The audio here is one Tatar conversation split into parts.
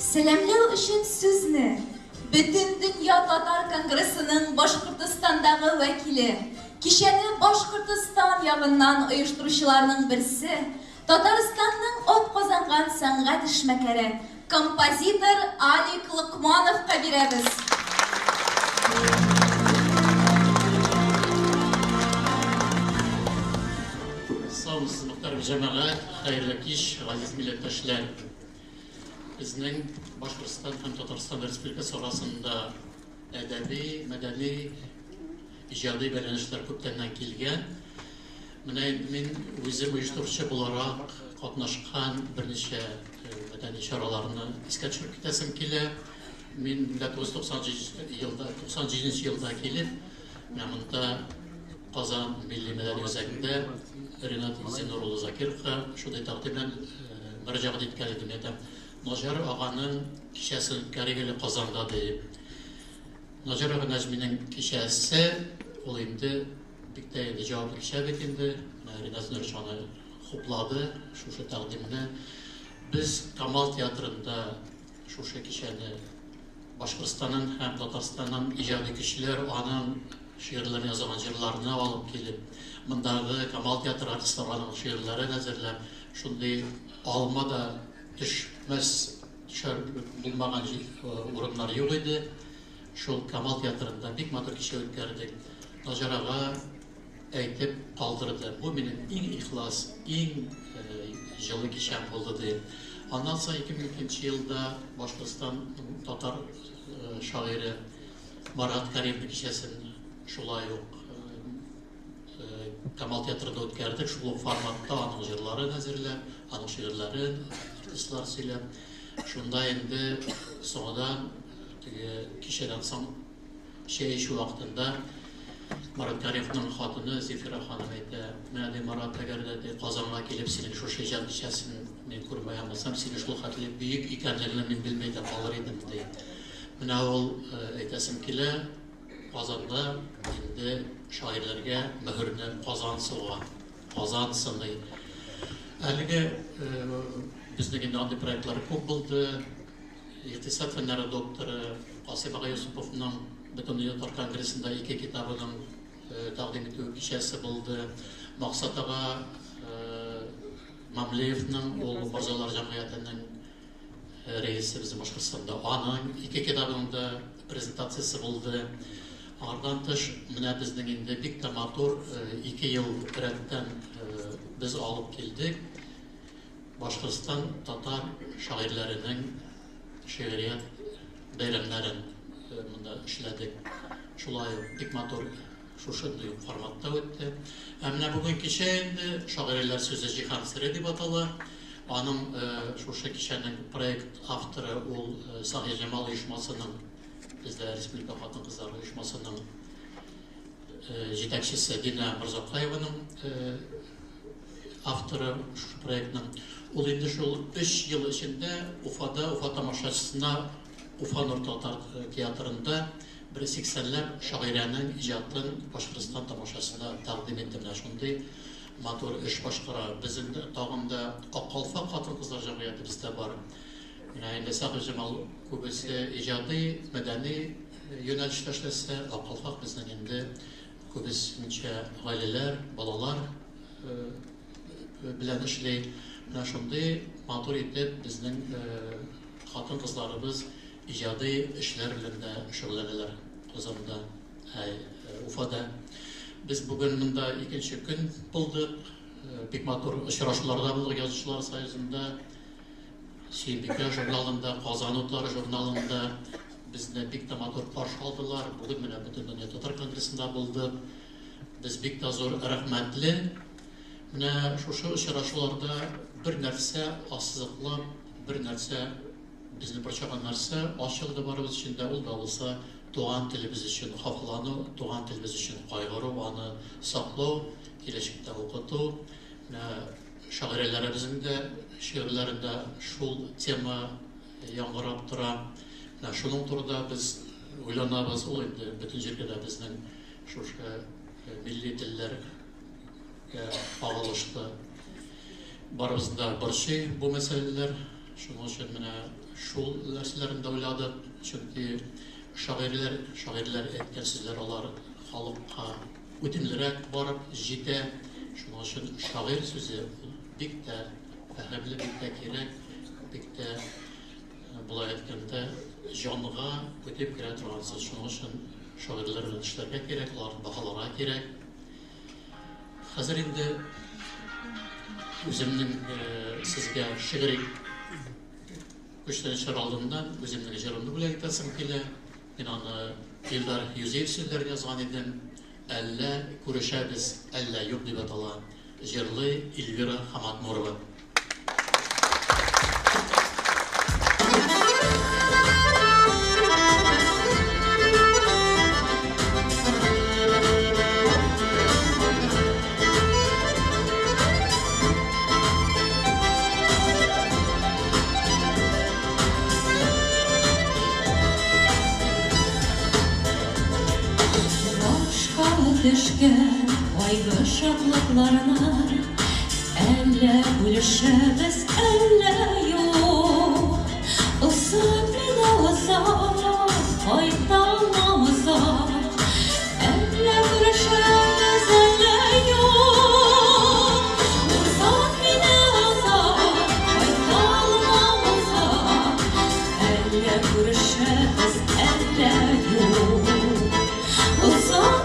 Сәламләү өчен сүзне Бөтен дөнья Татар Конгрессының Башкортостандагы вәкиле, кичәне Башкортостан ягыннан оештыручыларның берсе, Татарстанның атказанган сәнгать эшмәкәре, композитор Алик Лыкмановка бирәбез. Саумсыз мөхтәрәм җәмәгать, хәерле кич, газиз милләттәшләр. Безнең Башкортстан һәм Татарстан Республикасы арасында әдәби, мәдәни, иҗади бәйләнешләр күптәннән килгән. Менә мин үзем оештыручы буларак катнашкан берничә мәдәни чараларны искә төшереп китәсем килә. Мин 1997 елда килеп, монда Казан милли мәдәни үзәгендә Ринат Зинурулы Закировка шундый тәкъдим белән мөрәҗәгать иткән идем. Наҗар аганың кичәсе үткәргәле Казанда дип. Наҗар ага Нәҗминең кичәсе ул инде бик тә җаваплы кичә бит инде. Ринат Нуршаны хуплады шушы тәкъдимне. Без Камал театрында шушы кичәне Башкортстанның һәм Татарстанның иҗади кешеләр аның шигырьләрен язган җырларны алып килеп, мондагы Камал театры артистларының шигырьләрен әзерләп, шундый алмада төшмәс булмаган урыннар юк иде. Шул Камал театрында бик матур кичә үткәрдек. Наҗар ага әйтеп калдырды. Бу минем иң ихлас, иң җылы кичәм булды дип. Аннан соң 2002 елда Башкортстан татар шагыйре Марат Кәримов кичәсен шулай ук Камал театрында үткәрдек. Шул форматта аның җырларын әзерләп, аның шигырьләрен артистлар сөйләп, шунда инде соңдан кичәдән соң чәй эчү вакытында Марат Кәримовның хатыны Зифира ханым әйтә: "Менә Марат, әгәр дә Казанга килеп синең шушы иҗат кичәсен мин күрмәгән булсам, сине шул хәтле бөек икәнлеген мин белмәй дә калыр идем" ди. Менә ул әйтәсем килә, Казанда инде шагыйрьләргә мөһерне Казан суга, Казан сыный. Әлеге безнең инде андый проектлар күп булды. Икътисад фәннәре докторы Касыйм ага Юсуповның Бөтен дөнья татар конгрессында 2 китабының тәкъдим итү кичәсе булды. Максат ага Мамлеевның ул Барзалар җәмгыятенең рәисе безнең Башкортстанда. Аның 2 китабының да презентациясе булды. Ардан тыш, менә безнең инде бик тә матур 2 ел рәттән без алып килдек. Башкортстан татар шагыйрьләренең шигърият бәйрәмнәрен монда эшләдек. Шулай бик матур шушындый форматта үтте. Менә бүген кичә инде шагыйрьләр сүзе Җиһан Сире дип атала. Аның шушы кичәнең проект авторы ул Сагый Җамал оешмасының, бездә Республика хатын-кызлар оешмасының җитәкчесе Дина Мырзакаеваның авторы шушы проектның. Ул инде шул 3 ел эчендә Уфада, Уфа тамашачысына Уфа Нур татар театрында 180ләп шагыйрәнең иҗатын Башкортстан тамашасына тәкъдим итте. Менә шундый матур эш башкара. Безнең тагында Аккалфак хатын-кызлар җәмгыяте бездә бар. Менә инде Сагый Җамал күбесе иҗади, мәдәни юнәлештә эшләсә, Аккалфак безнең инде күбесенчә гаиләләр, балалар белән эшли. Менә шундый матур итеп безнең хатын-кызларыбыз иҗади эшләр белән дә шөгыльләнәләр Казанда, Уфада. Без бүген монда 2нче көн булдык. Бик матур очрашуларда булдык язучылар союзында, Сөембикә журналында, Казан утлары журналында безне бик тә матур каршы алдылар. Бүген менә Бөтен дөнья татар конгрессында булдык. Без бик тә зур рәхмәтле. Менә шушы очрашуларда бер нәрсә ассызыклап, бер нәрсә безне борчаган нәрсә ачылды барыбыз өчен дә, ул да булса туган телебез өчен хафалану, туган телебез өчен кайгыру, аны саклау, киләчәктә укыту. Шагыйрьләребезнең дә шигырьләрендә шул тема яңгырап тора. Шуның турында без уйланабыз. Ул инде бөтен җиргә дә безнең шушы милли телләргә кагылышлы барыбызда борчый бу мәсьәләләр. Шуның өчен менә Шул нәрсәләрен дә уйладык, чөнки шагыйрьләр әйткән сүзләр алар халыкка үтемлерәк барып җитә. Шуның өчен шагыйрь сүзе бик тә фәһемле, бик тә кирәк, бик тә булай әйткәндә җанга үтеп керә торган сүз. Шуның өчен шагыйрьләр белән эшләргә кирәк, аларны баһаларга кирәк. Хәзер инде үземнең сезгә шигъри күчтәнешләр алдыннан үземнең җырымны бүләк итәсем килә. Мин аны Илдар Юзеев сүзләрен язган идем. Әллә күрешәбез, әллә юк дип атала. Җырлый Эльвира Хаматмурова. Düşkən ayğı şadlıqlarına Əllə bölüşəbəz, əllə yox Uzaq mənə uzaq, qaytalmamıza Əllə bölüşəbəz, əllə yox Uzaq mənə uzaq, qaytalmamıza Əllə bölüşəbəz, əllə yox Uzaq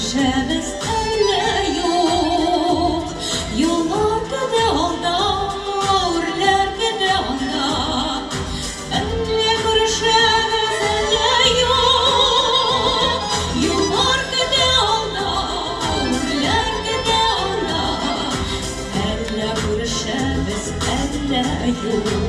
Şəbəz əllə yox Yollar qədə alda Ürlər qədə alda Əllə görüşəbəz əllə yox Yollar qədə alda Ürlər qədə alda Əllə görüşəbəz əllə yox